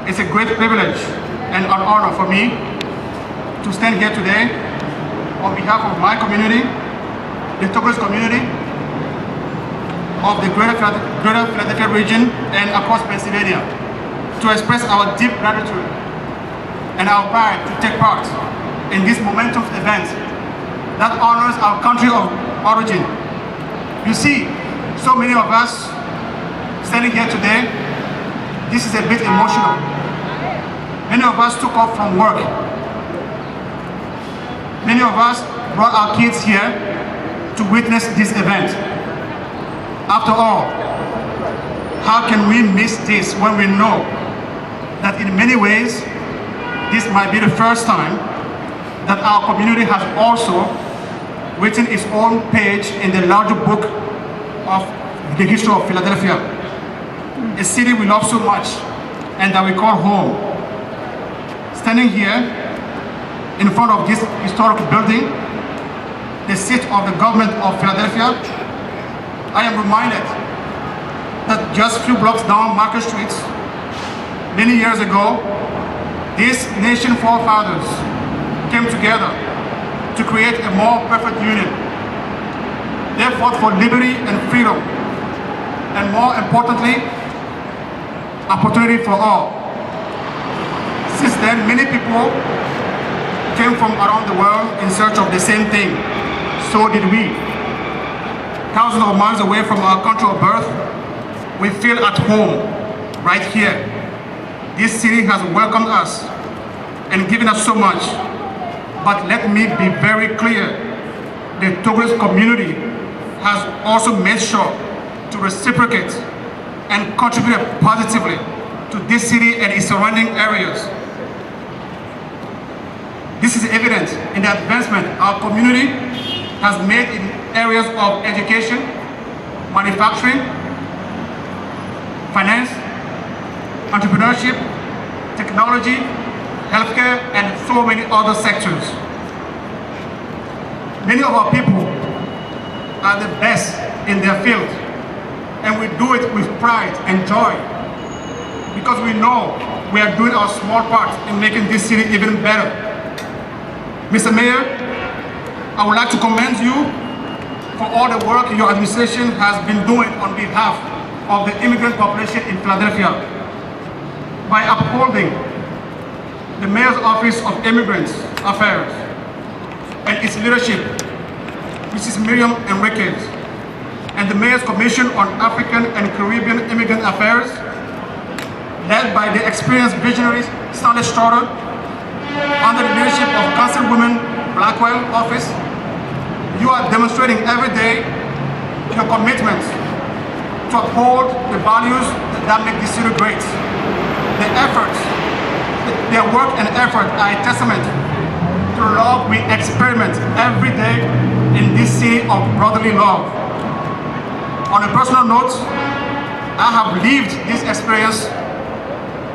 It's a great privilege and an honor for me to stand here today on behalf of my community, the Togolese community of the Greater Philadelphia region and across Pennsylvania, to express our deep gratitude and our pride to take part in this momentous event that honors our country of origin. You see, so many of us standing here today, this is a bit emotional. Many of us took off from work. Many of us brought our kids here to witness this event. After all, how can we miss this when we know that in many ways, this might be the first time that our community has also written its own page in the larger book of the history of Philadelphia, a city we love so much and that we call home. Standing here in front of this historic building, the seat of the government of Philadelphia, I am reminded that just a few blocks down Market Street, many years ago, these nation forefathers came together to create a more perfect union. They fought for liberty and freedom, and more importantly, opportunity for all. Since then, many people came from around the world in search of the same thing. So did we. Thousands of miles away from our country of birth, we feel at home right here. This city has welcomed us and given us so much. But let me be very clear, the Togolese community has also made sure to reciprocate and contribute positively to this city and its surrounding areas. This is evident in the advancement our community has made in areas of education, manufacturing, finance, entrepreneurship, technology, healthcare, and so many other sectors. Many of our people are the best in their field, and we do it with pride and joy because we know we are doing our small part in making this city even better. Mr. Mayor, I would like to commend you for all the work your administration has been doing on behalf of the immigrant population in Philadelphia by upholding the Mayor's Office of Immigrant Affairs and its leadership, Mrs. Miriam Enriquez, and the Mayor's Commission on African and Caribbean Immigrant Affairs, led by the experienced visionary Stanley Strotter, under the leadership of Councilwoman Blackwell Office. You are demonstrating every day your commitment to uphold the values that make this city great. Their work and effort are a testament to the love we experiment every day in this city of brotherly love. On a personal note, I have lived this experience,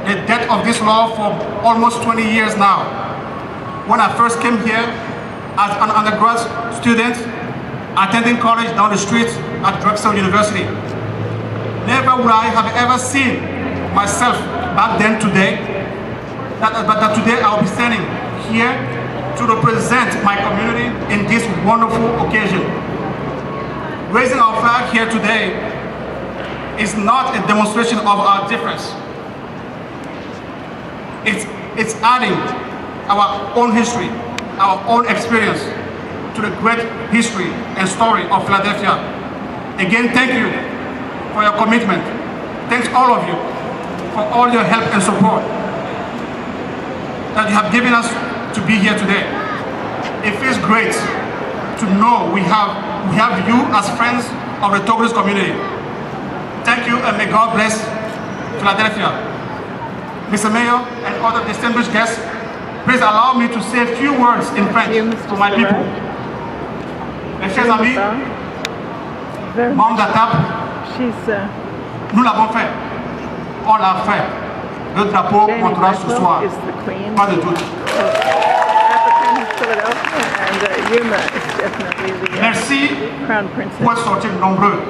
the depth of this love, for almost 20 years now. When I first came here as an undergrad student, attending college down the street at Dodgson University. Never would I have ever seen myself back then today, but that today I'll be standing here to represent my community in this wonderful occasion. Raising our flag here today is not a demonstration of our difference. It's adding our own history, our own experience to the great history and story of Philadelphia. Again, thank you for your commitment. Thanks all of you for all your help and support that you have given us to be here today. It feels great to know we have you as friends of the Togolese community. Thank you, and may God bless Philadelphia. Mr. Mayor and other distinguished guests, please allow me to say a few words in French to my people. Mes chers amis, membres de la table, nous l'avons fait. On l'a fait. Le drapeau montera ce soir. Pas de doute. Merci pour être sortis nombreux,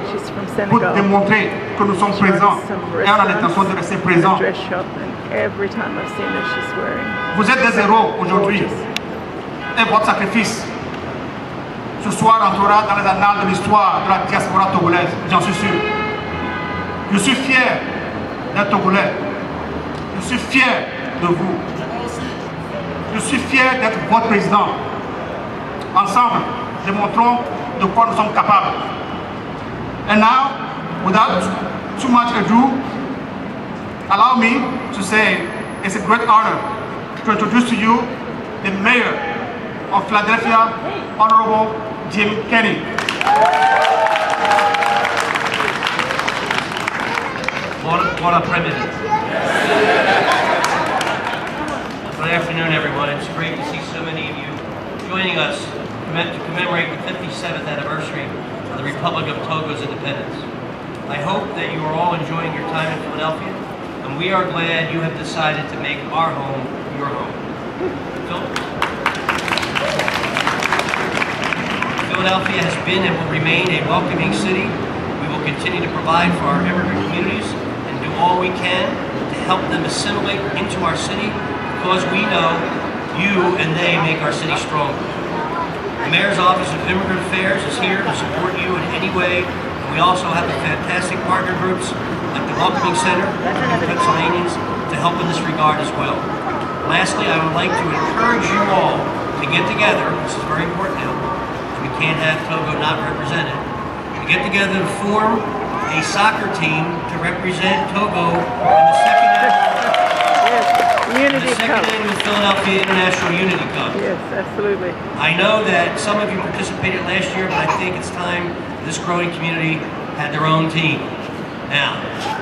pour démontrer que nous sommes présents et on a l'intention de rester présents. Every time I've seen her, she's swearing. Vous êtes des héros aujourd'hui. Et votre sacrifice ce soir entrera dans les annales de l'histoire de la diaspora togolaise, j'en suis sûr. Je suis fier d'être togolais. Je suis fier de vous. Je suis fier d'être votre président. Ensemble, démontrons de quoi nous sommes capables. And now, without too much ado, allow me to say it's a great honor to introduce to you the mayor of Philadelphia, Honorable Jim Kenney. Buona President. Good afternoon, everyone. It's great to see so many of you joining us to commemorate the 57th anniversary of the Republic of Togo's independence. I hope that you are all enjoying your time in Philadelphia, and we are glad you have decided to make our home your home. Philadelphia has been and will remain a welcoming city. We will continue to provide for our immigrant communities and do all we can to help them assimilate into our city, because we know you and they make our city stronger. The Mayor's Office of Immigrant Affairs is here to support you in any way, and we also have the fantastic partner groups like the Welcoming Center and Pennsylvanians to help in this regard as well. Lastly, I would like to encourage you all to get together. This is very important now. We can't have Togo not represented. To get together to form a soccer team to represent Togo in the second annual Philadelphia International Unity Cup. Yes, absolutely. I know that some of you participated last year, but I think it's time this growing community had their own team. Now,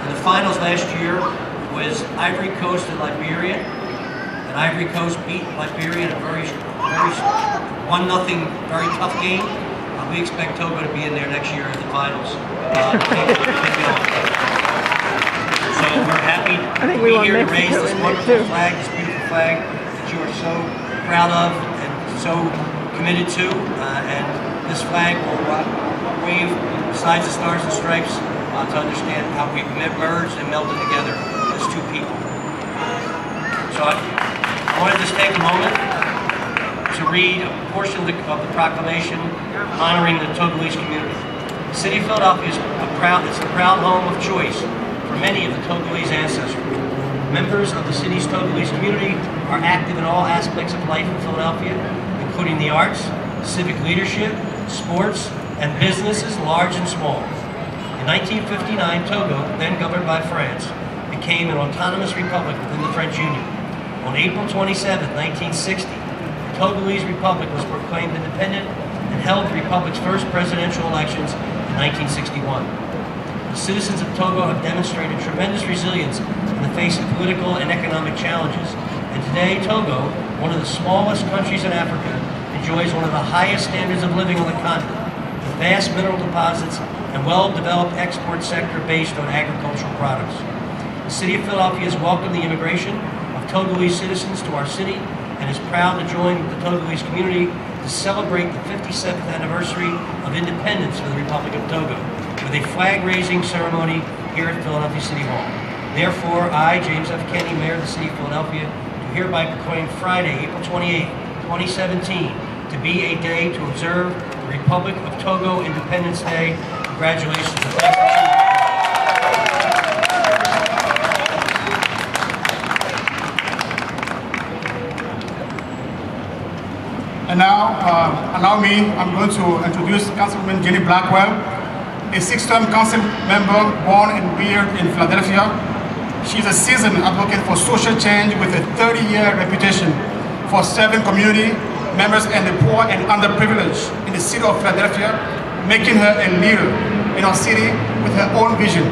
in the finals last year was Ivory Coast and Liberia, and Ivory Coast beat Liberia in a very 1-0 very tough game. We expect Togo to be in there next year at the finals. So we're happy to be here to raise this wonderful flag, this beautiful flag that you are so proud of and so committed to. And this flag will wave besides the stars and stripes to understand how we've merged and melded together as two people. So I want to just take a moment to read a portion of the proclamation honoring the Togolese community. The city of Philadelphia is the proud home of choice for many of the Togolese ancestry. Members of the city's Togolese community are active in all aspects of life in Philadelphia, including the arts, civic leadership, sports, and businesses large and small. In 1959, Togo, then governed by France, became an autonomous republic within the French Union. On April 27, 1960, the Togolese Republic was proclaimed independent and held the Republic's first presidential elections in 1961. The citizens of Togo have demonstrated tremendous resilience in the face of political and economic challenges. And today, Togo, one of the smallest countries in Africa, enjoys one of the highest standards of living on the continent, with vast mineral deposits and well-developed export sector based on agricultural products. The city of Philadelphia has welcomed the immigration of Togolese citizens to our city and is proud to join the Togolese community to celebrate the 57th anniversary of independence for the Republic of Togo with a flag-raising ceremony here at Philadelphia City Hall. Therefore, I, James F. Kenney, Mayor of the City of Philadelphia, do hereby proclaim Friday, April 28, 2017, to be a day to observe the Republic of Togo Independence Day. Congratulations and thank you. And now, allow me, I'm going to introduce Councilwoman Jenny Blackwell, a 6-term council member born and reared in Philadelphia. She's a seasoned advocate for social change with a 30-year reputation for serving community members and the poor and underprivileged in the city of Philadelphia, making her a leader in our city with her own vision.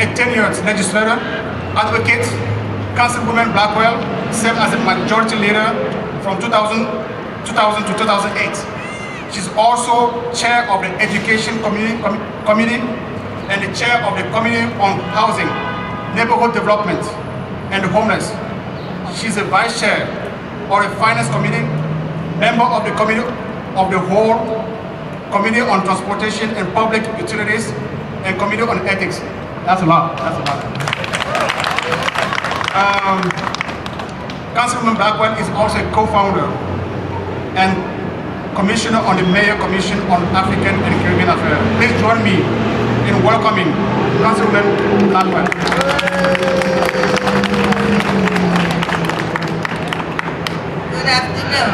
A tenured legislator, advocate, Councilwoman Blackwell served as a majority leader from 2000 to 2008. She's also chair of the Education Committee and the chair of the Committee on Housing, Neighborhood Development, and the Homeless. She's a vice chair of the Finance Committee, member of the Committee of the Whole, Committee on Transportation and Public Utilities, and Committee on Ethics. That's a lot. That's a lot. Councilwoman Backwell is also a co-founder and commissioner on the Mayor Commission on African and Caribbean Affairs. Please join me in welcoming Councilwoman Backwell. Good afternoon.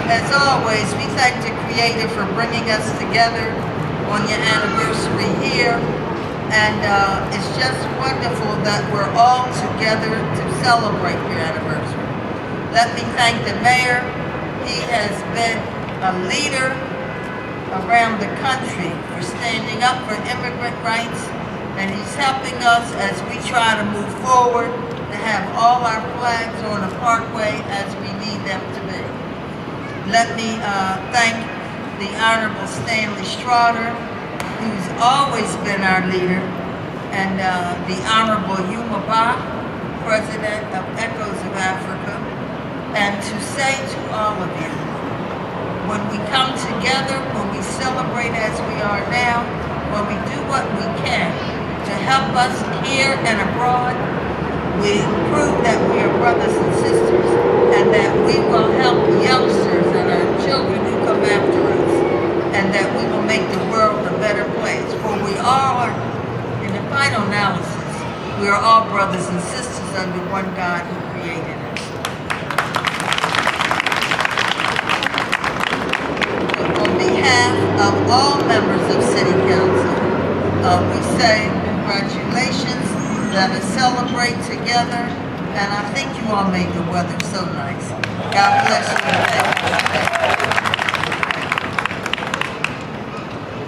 As always, we thank the Creator for bringing us together on your anniversary here. And it's just wonderful that we're all together to celebrate your anniversary. Let me thank the mayor. He has been a leader around the country for standing up for immigrant rights, and he's helping us as we try to move forward to have all our flags on the parkway as we need them to be. Let me thank the Honorable Stanley Strader, who's always been our leader, and the Honorable Yuma Ba, President of Echoes of Africa, and to say to all of you, when we come together, when we celebrate as we are now, when we do what we can to help us here and abroad, we prove that we are brothers and sisters, and that we will help youngsters and our children who come after us, and that we will make the world a better place. For we are, in the final analysis, we are all brothers and sisters under one God who created us. On behalf of all members of City Council, we say congratulations, let us celebrate together, and I think you all made the weather so nice. God bless you and thank you.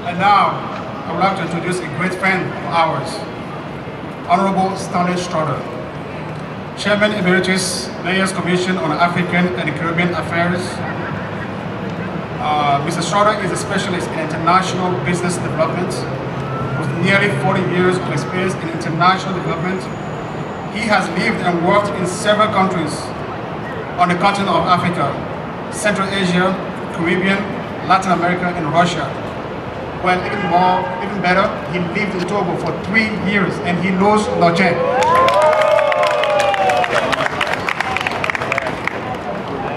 And now, I would like to introduce a great friend of ours, Honorable Stanley Strader, Chairman Emeritus, Mayor's Commission on African and Caribbean Affairs. Mr. Strader is a specialist in international business development with nearly 40 years of experience in international development. He has lived and worked in several countries on the continent of Africa, Central Asia, Caribbean, Latin America, and Russia. Well, even better, he lived in Togo for 3 years and he knows Dodgson.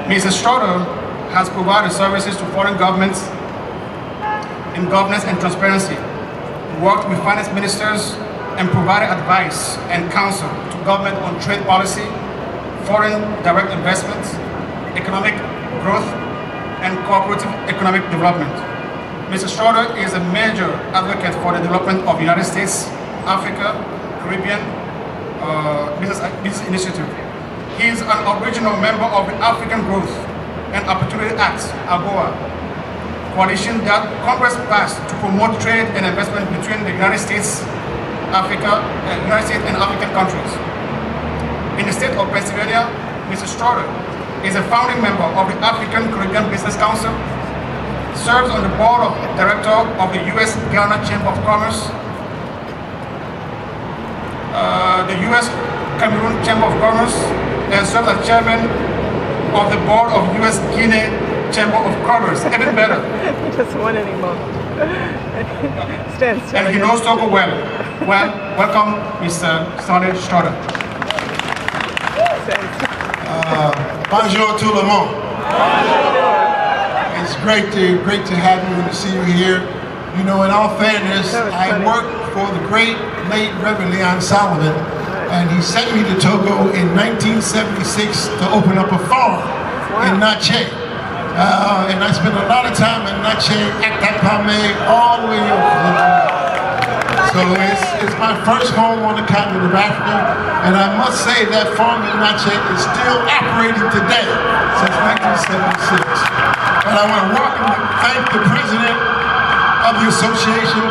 Mr. Strader has provided services to foreign governments in governance and transparency, worked with finance ministers, and provided advice and counsel to government on trade policy, foreign direct investments, economic growth, and cooperative economic development. Mr. Strader is a major advocate for the development of the United States, Africa, Caribbean Business Initiative. He is an original member of the African Growth and Opportunity Act, AGOA, coalition that Congress passed to promote trade and investment between the United States and African countries. In the state of Pennsylvania, Mr. Strader is a founding member of the African Caribbean Business Council, serves on the board of director of the U.S. Ghana Chamber of Commerce, the U.S. Cameroon Chamber of Commerce, and serves as chairman of the board of U.S. Guinea Chamber of Commerce. Even better. He doesn't want any more. Stand still. And he knows Togo well. Well, welcome, Mr. Stanley Strader. Bonjour tout le monde. It's great to have you and to see you here. You know, in all fairness, I worked for the great late Reverend Leon Solomon, and he sent me to Togo in 1976 to open up a farm in Natchez. And I spent a lot of time in Natchez, Akapame, all the way up. So it's my first home on the continent of Africa, and I must say that farm in Natchez is still operating today, since 1976. But I want to thank the president of the association,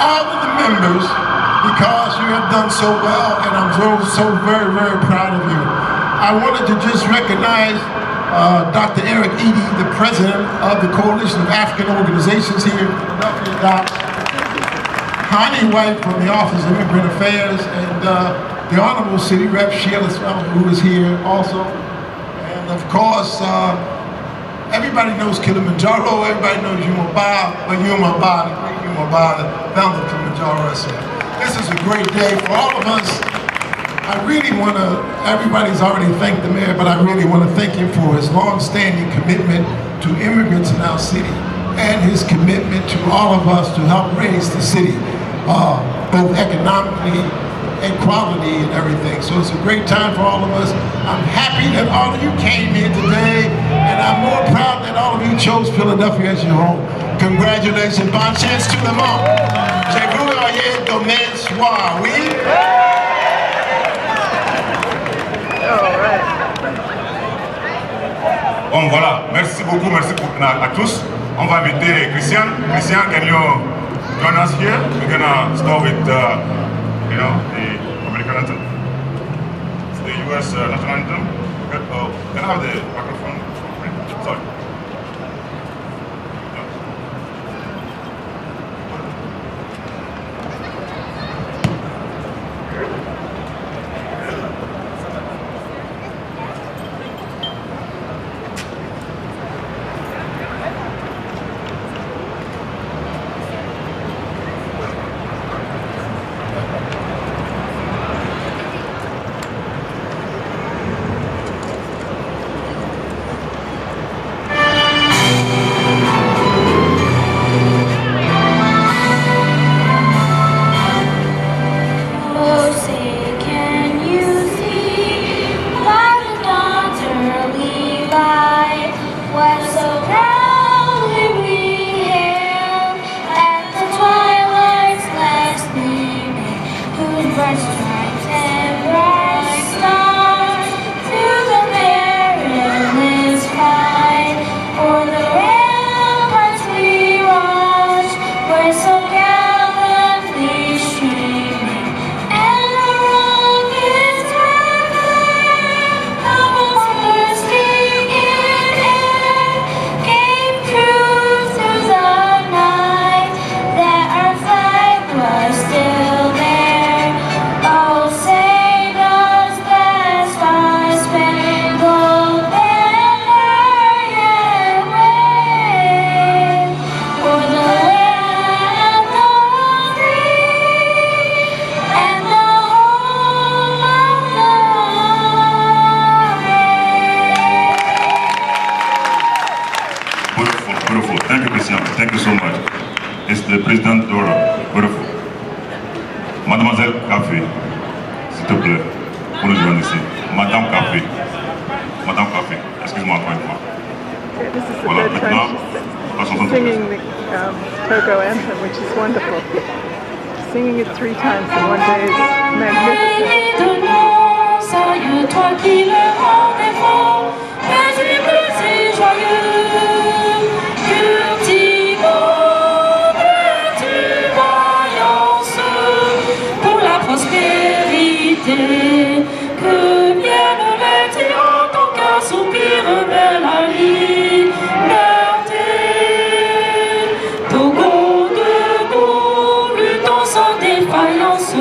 all of the members, because you have done so well, and I'm so very, very proud of you. I wanted to just recognize Dr. Eric Eady, the president of the Coalition of African Organizations here in Philadelphia, Doc. Connie White from the Office of Immigrant Affairs, and the Honorable City Rep Sheila Swell, who is here also. And of course, everybody knows Kilimanjaro, everybody knows Yuma Ba, but Yuma Ba, the great Yuma Ba, the founder of Kilimanjaro. So this is a great day for all of us I really want to, everybody's already thanked the mayor, but I really want to thank him for his long-standing commitment to immigrants in our city and his commitment to all of us to help raise the city, both economically and quality and everything. So it's a great time for all of us. I'm happy that all of you came here today, and I'm more proud that all of you chose Philadelphia as your home. Congratulations, bonne chance tout le monde. Je vous remercie demain soir, oui? Bon voilà, merci beaucoup à tous. On va inviter Christian. Christian, can you join us here? We're gonna start with the American anthem. It's the U.S. national anthem. Can I have the microphone? Sorry. Thank you so much. It's the President Dora. Beautiful. Mademoiselle Café, s'il te plaît, pour nous joindre ici. Madame Café. Madame Café, excuse-moi encore une fois. Okay, this is the Voilà, third maintenant, time passons she's singing the Togo anthem, which is wonderful. Singing it 3 times in one day is magnificent. Toi qui le rends défaut, paisible et joyeux, cultivons vertu, vaillance pour la prospérité, que vienne les tyrans, ton cœur soupire vers la liberté. Togo debout, luttons sans défaillance.